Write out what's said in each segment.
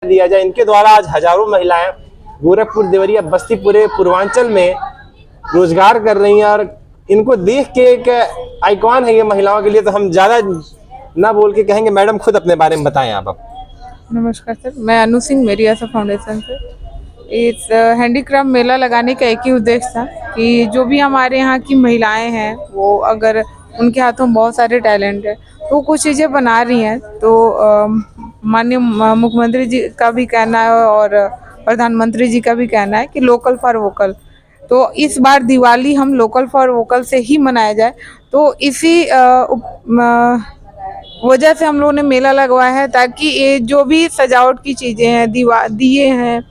दिया जाए। इनके द्वारा आज हजारों महिलाएं गोरखपुर, देवरिया, बस्ती, पूरे पूर्वांचल में रोजगार कर रही हैं और इनको देख के एक आइकॉन है ये महिलाओं के लिए। तो हम ज्यादा ना बोल के कहेंगे, मैडम खुद अपने बारे में बताएं आप। नमस्कार सर, मैं अनु सिंह, मेरी आशा फाउंडेशन से। इस हैंडीक्राफ्ट मेला लगाने का एक ही उद्देश्य था कि जो भी हमारे यहाँ की महिलाएं हैं, वो अगर उनके हाथों में बहुत सारे टैलेंट है तो कुछ चीज़ें बना रही हैं, तो माननीय मुख्यमंत्री जी का भी कहना है और प्रधानमंत्री जी का भी कहना है कि लोकल फॉर वोकल। तो इस बार दिवाली हम लोकल फॉर वोकल से ही मनाया जाए, तो इसी वजह से हम लोगों ने मेला लगवाया है, ताकि ये जो भी सजावट की चीज़ें हैं, दिए हैं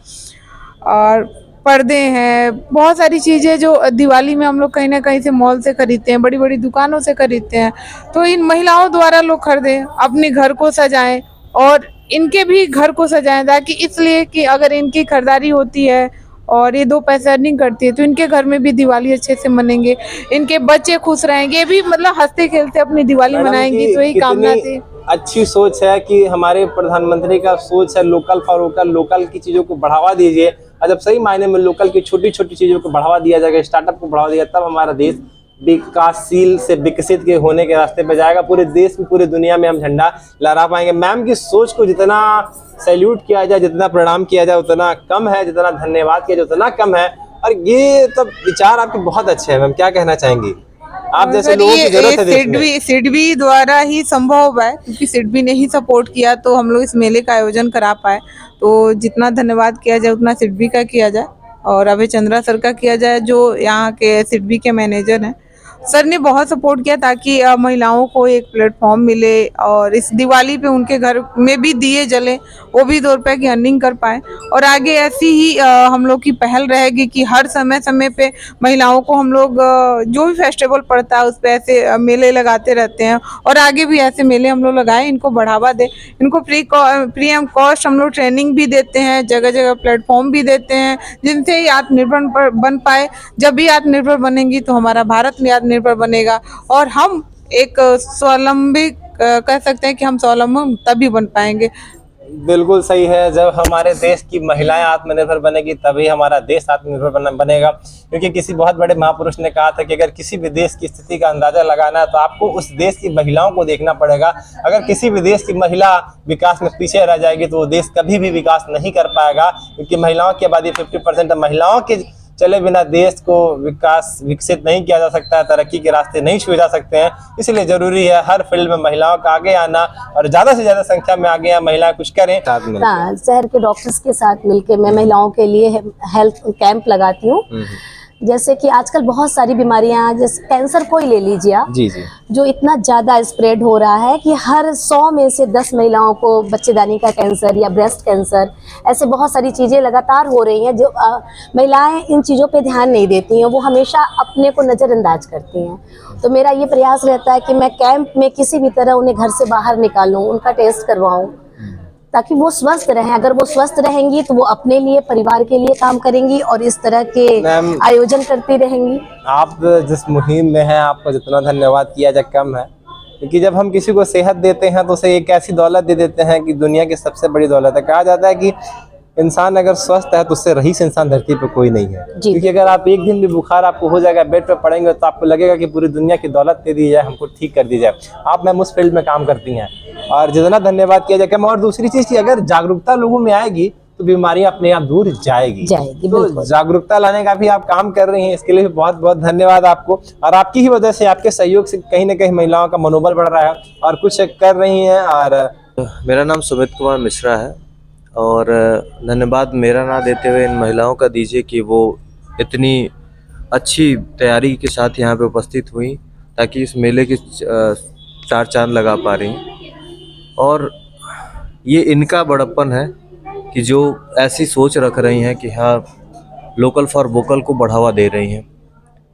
और पर्दे हैं, बहुत सारी चीज़ें जो दिवाली में हम लोग कहीं ना कहीं से मॉल से खरीदते हैं, बड़ी बड़ी दुकानों से खरीदते हैं, तो इन महिलाओं द्वारा लोग खरीदें, अपने घर को सजाएं और इनके भी घर को सजाएं, ताकि इसलिए कि अगर इनकी खरीदारी होती है और ये दो पैसे अर्निंग करती है तो इनके घर में भी दिवाली अच्छे से मनेंगे, इनके बच्चे खुश रहेंगे, भी मतलब हंसते खेलते अपनी दिवाली मनाएंगी। तो यही कामना थी। अच्छी सोच है कि हमारे प्रधानमंत्री का सोच है लोकल फॉर वोकल, लोकल की चीजों को बढ़ावा दीजिए। और जब सही मायने में लोकल की छोटी छोटी चीजों को बढ़ावा दिया जाएगा, स्टार्टअप को बढ़ावा दिया, तब हमारा देश विकासशील से विकसित के होने के रास्ते पे जाएगा। पूरे देश में, पूरी दुनिया में हम झंडा लहरा पाएंगे। मैम की सोच को जितना सैल्यूट किया जाए, जितना प्रणाम किया जाए उतना कम है, जितना धन्यवाद किया जाए उतना कम है। और ये तो विचार आपके बहुत अच्छे हैं मैम, क्या कहना चाहेंगी? आप जैसे लोगों की जरूरत है देश में। सिडबी द्वारा ही संभव है, क्योंकि सिडबी ने ही सपोर्ट किया तो हम लोग इस मेले का आयोजन करा पाए। तो जितना धन्यवाद किया जाए उतना सिडबी का किया जाए और अभय चंद्रा सर का किया जाए, जो यहाँ के सिडबी के मैनेजर हैं। सर ने बहुत सपोर्ट किया ताकि महिलाओं को एक प्लेटफॉर्म मिले और इस दिवाली पे उनके घर में भी दिए जले, वो भी 2 रुपए की अर्निंग कर पाए। और आगे ऐसी ही हम लोग की पहल रहेगी कि हर समय समय पे महिलाओं को हम लोग जो भी फेस्टिवल पड़ता है उस पे ऐसे मेले लगाते रहते हैं और आगे भी ऐसे मेले हम लोग लगाएं, इनको बढ़ावा दें, इनको फ्री ऑफ कॉस्ट हम लोग ट्रेनिंग भी देते हैं, जगह जगह प्लेटफॉर्म भी देते हैं, जिनसे ही आत्मनिर्भर बन पाए। जब भी आत्मनिर्भर बनेंगी तो हमारा भारत भी आत्मनिर्भर बनेगा और हम एक स्वावलंबी कह सकते हैं कि हम स्वावलंबी तभी बन पाएंगे। बिल्कुल सही है, जब हमारे देश की महिलाएं आत्मनिर्भर बनेगी तभी हमारा देश आत्मनिर्भर बनेगा। क्योंकि किसी बहुत बड़े महापुरुष ने कहा था कि अगर किसी भी देश की स्थिति का अंदाजा लगाना है तो आपको उस देश की महिलाओं को देखना पड़ेगा। अगर किसी भी देश की महिला विकास में पीछे रह जाएगी तो वो देश कभी भी विकास नहीं कर पाएगा, क्योंकि महिलाओं की आबादी 50% है। महिलाओं के चले बिना देश को विकसित नहीं किया जा सकता है, तरक्की के रास्ते नहीं छुए जा सकते हैं। इसलिए जरूरी है हर फील्ड में महिलाओं का आगे आना और ज्यादा से ज्यादा संख्या में आगे आए महिलाएं कुछ करें। शहर के डॉक्टर्स के साथ मिलकर मैं महिलाओं के लिए हेल्थ कैंप लगाती हूँ। जैसे कि आजकल बहुत सारी बीमारियां, जैसे कैंसर को ही ले लीजिए आप, जी जी, जो इतना ज्यादा स्प्रेड हो रहा है कि हर 100 में से 10 महिलाओं को बच्चेदानी का कैंसर या ब्रेस्ट कैंसर, ऐसे बहुत सारी चीजें लगातार हो रही हैं। जो महिलाएं इन चीजों पे ध्यान नहीं देती हैं, वो हमेशा अपने को नजरअंदाज करती हैं। तो मेरा ये प्रयास रहता है कि मैं कैंप में किसी भी तरह उन्हें घर से बाहर निकालूं, उनका टेस्ट करवाऊं, ताकि वो स्वस्थ रहें। अगर वो स्वस्थ रहेंगी तो वो अपने लिए, परिवार के लिए काम करेंगी और इस तरह के आयोजन करती रहेंगी। आप जिस मुहिम में हैं, आपको जितना धन्यवाद किया जाए कम है, क्योंकि जब हम किसी को सेहत देते हैं तो उसे एक ऐसी दौलत दे देते हैं कि दुनिया की सबसे बड़ी दौलत है। कहा जाता है कि इंसान अगर स्वस्थ है तो उससे रईस इंसान धरती पे कोई नहीं है। क्योंकि अगर आप एक दिन भी बुखार आपको हो जाएगा, बेड पे पड़ेंगे, तो आपको लगेगा कि पूरी दुनिया की दौलत दे दी जाए, हमको ठीक कर दी जाए। आप मैम उस फील्ड में काम करती हैं और जितना धन्यवाद किया जाए कम। और दूसरी चीज की, अगर जागरूकता लोगों में आएगी तो बीमारियां अपने आप दूर जाएगी। तो जागरूकता लाने का भी आप काम कर रही हैं, इसके लिए बहुत बहुत धन्यवाद आपको। और आपकी ही वजह से, आपके सहयोग से कहीं ना कहीं महिलाओं का मनोबल बढ़ रहा है और कुछ कर रही हैं। और मेरा नाम सुमित कुमार मिश्रा है और धन्यवाद मेरा ना देते हुए इन महिलाओं का दीजिए कि वो इतनी अच्छी तैयारी के साथ यहाँ पे उपस्थित हुई, ताकि इस मेले के 4 चांद लगा पा रही। और ये इनका बड़प्पन है कि जो ऐसी सोच रख रही हैं कि हाँ, लोकल फॉर वोकल को बढ़ावा दे रही हैं।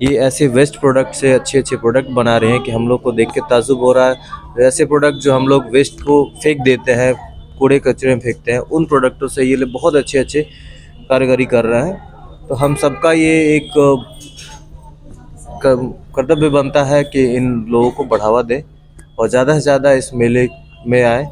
ये ऐसे वेस्ट प्रोडक्ट से अच्छे अच्छे प्रोडक्ट बना रहे हैं कि हम लोग को देख के ताज्जुब हो रहा है। ऐसे प्रोडक्ट जो हम लोग वेस्ट को फेंक देते हैं, कूड़े कचरे में फेंकते हैं, उन प्रोडक्टों से ये बहुत अच्छे अच्छे कारीगरी कर रहे हैं। तो हम सबका ये एक कर्तव्य बनता है कि इन लोगों को बढ़ावा दें और ज़्यादा से ज़्यादा इस मेले में आए।